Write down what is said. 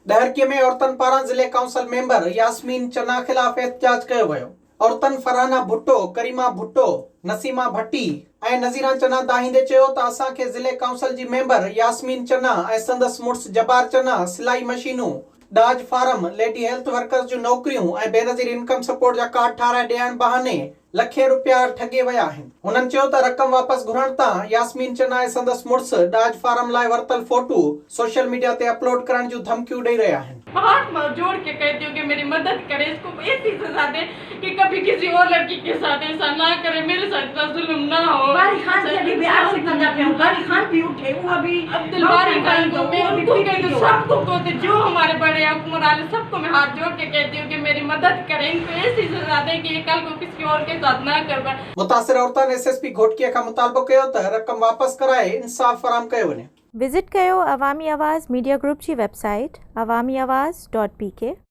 डहरकीअ में औरतन पारां ज़िले काउंसिल मेंबर यास्मीन चन्ना ख़िलाफ़ एहतजाज कयो वियो। औरतन फरहाना भुट्टो, करीमा भुट्टो, नसीमा भट्टी ऐं नज़ीरा चन्ना दाहींदे चयो त असांखे ज़िले काउंसिल जी मेंबर यास्मीन चन्ना ऐं संदसि मुड़ुसु जब्बार चन्ना सिलाई मशीनूं, डाज फार्म, लेडी हेल्थ वर्कर्स जूं नौकरियूं ऐं बेनज़ीर इनकम सपोर्ट जा कार्ड ठाराए ॾियण बहाने लखे रुपया ठगे विया आहिनि। हुननि चयो त रक़म वापसि घुरण तां यास्मीन चन्ना ऐं संदसि मुड़ुसु डाज फार्म लाइ वरितल फोटू सोशल मीडिया ते अपलोड करण जूं धमकियूं ॾेई रहिया आहिनि। हाथ जोड़ के कहती हूँ कि मेरी मदद करे, इसको ऐसी सजा दे कि कभी किसी और लड़की के साथ ऐसा ना करे, मेरे साथ ऐसा जुल्म ना हो। बारी खान से भी बिहार से कंधा पे हूँ, बारी खान भी उठे, वो अभी अब्दुल बारी खान को मैं उनको कहती हूँ, सबको कहती जो हमारे बड़े हुक्मरान सबको मैं हाथ जोड़ के कहती हूँ कि मेरी मदद करें, इनको ऐसी सजा दे कि ये कल को किसी और के साथ ना कर पाए। मुतासिर औरतन एसएसपी घोटकीअ खां मुतालबो कयो त रक़म वापसि कराए इंसाफ़ फराहम कयो वञे। विजिट कयो अवामी आवाज़ मीडिया ग्रुप जी वेबसाइट awamiawaz.pk।